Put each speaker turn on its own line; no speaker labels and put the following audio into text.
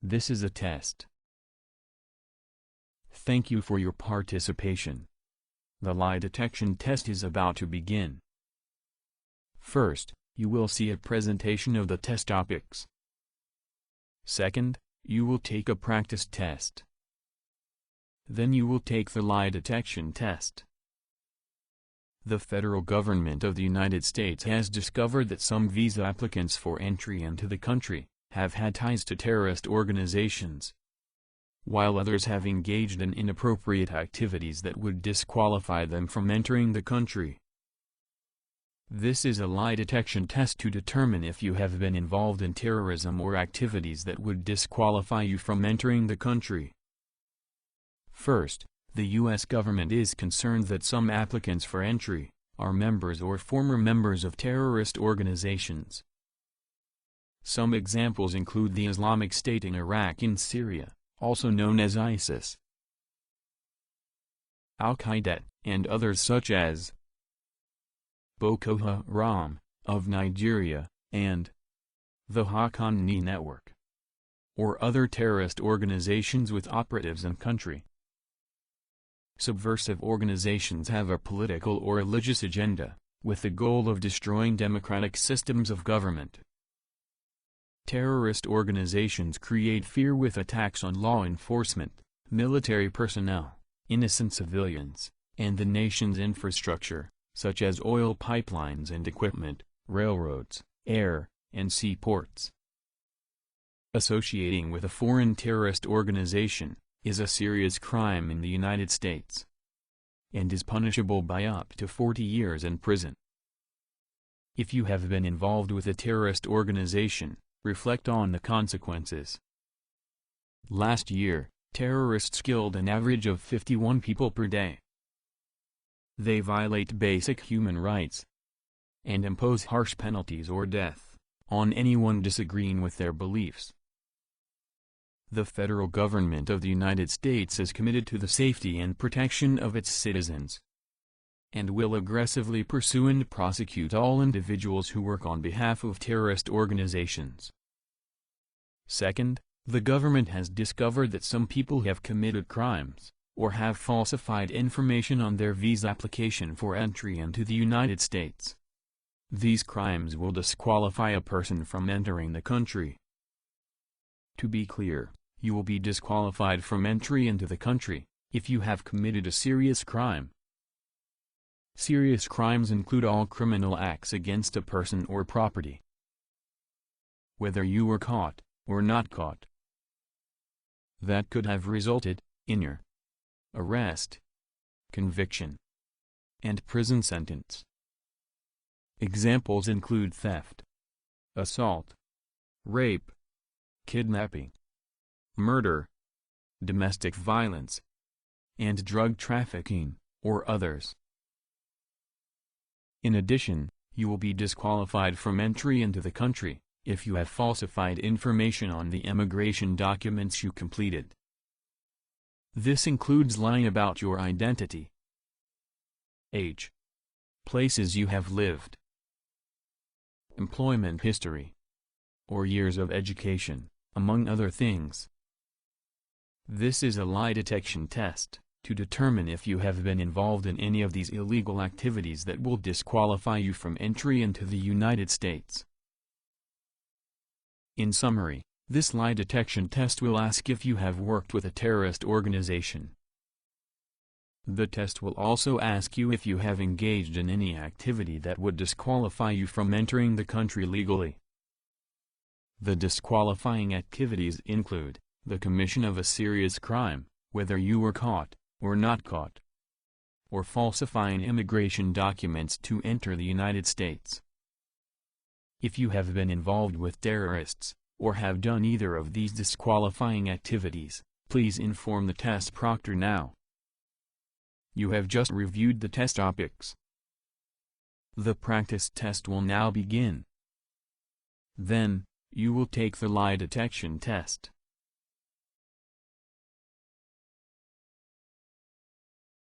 This is a test. Thank you for your participation. The lie detection test is about to begin. First, you will see a presentation of the test topics. Second, you will take a practice test. Then you will take the lie detection test. The federal government of the United States has discovered that some visa applicants for entry into the country have had ties to terrorist organizations, while others have engaged in inappropriate activities that would disqualify them from entering the country. This is a lie detection test to determine if you have been involved in terrorism or activities that would disqualify you from entering the country. First, the U.S. government is concerned that some applicants for entry are members or former members of terrorist organizations. Some examples include the Islamic State in Iraq and Syria, also known as ISIS, Al-Qaeda, and others such as Boko Haram of Nigeria, and the Haqqani Network, or other terrorist organizations with operatives in country. Subversive organizations have a political or religious agenda, with the goal of destroying democratic systems of government. Terrorist organizations create fear with attacks on law enforcement, military personnel, innocent civilians, and the nation's infrastructure, such as oil pipelines and equipment, railroads, air, and sea ports. Associating with a foreign terrorist organization is a serious crime in the United States, and is punishable by up to 40 years in prison. If you have been involved with a terrorist organization, reflect on the consequences. Last year, terrorists killed an average of 51 people per day. They violate basic human rights and impose harsh penalties or death on anyone disagreeing with their beliefs. The federal government of the United States is committed to the safety and protection of its citizens, and will aggressively pursue and prosecute all individuals who work on behalf of terrorist organizations. Second, the government has discovered that some people have committed crimes, or have falsified information on their visa application for entry into the United States. These crimes will disqualify a person from entering the country. To be clear, you will be disqualified from entry into the country if you have committed a serious crime. Serious crimes include all criminal acts against a person or property, whether you were caught or not caught, that could have resulted in your arrest, conviction, and prison sentence. Examples include theft, assault, rape, kidnapping, murder, domestic violence, and drug trafficking, or others. In addition, you will be disqualified from entry into the country if you have falsified information on the immigration documents you completed. This includes lying about your identity, age, places you have lived, employment history, or years of education, among other things. This is a lie detection test to determine if you have been involved in any of these illegal activities that will disqualify you from entry into the United States. In summary, this lie detection test will ask if you have worked with a terrorist organization. The test will also ask you if you have engaged in any activity that would disqualify you from entering the country legally. The disqualifying activities include the commission of a serious crime, whether you were caught or not caught, or falsifying immigration documents to enter the United States. If you have been involved with terrorists, or have done either of these disqualifying activities, please inform the test proctor now. You have just reviewed the test topics. The practice test will now begin. Then, you will take the lie detection test.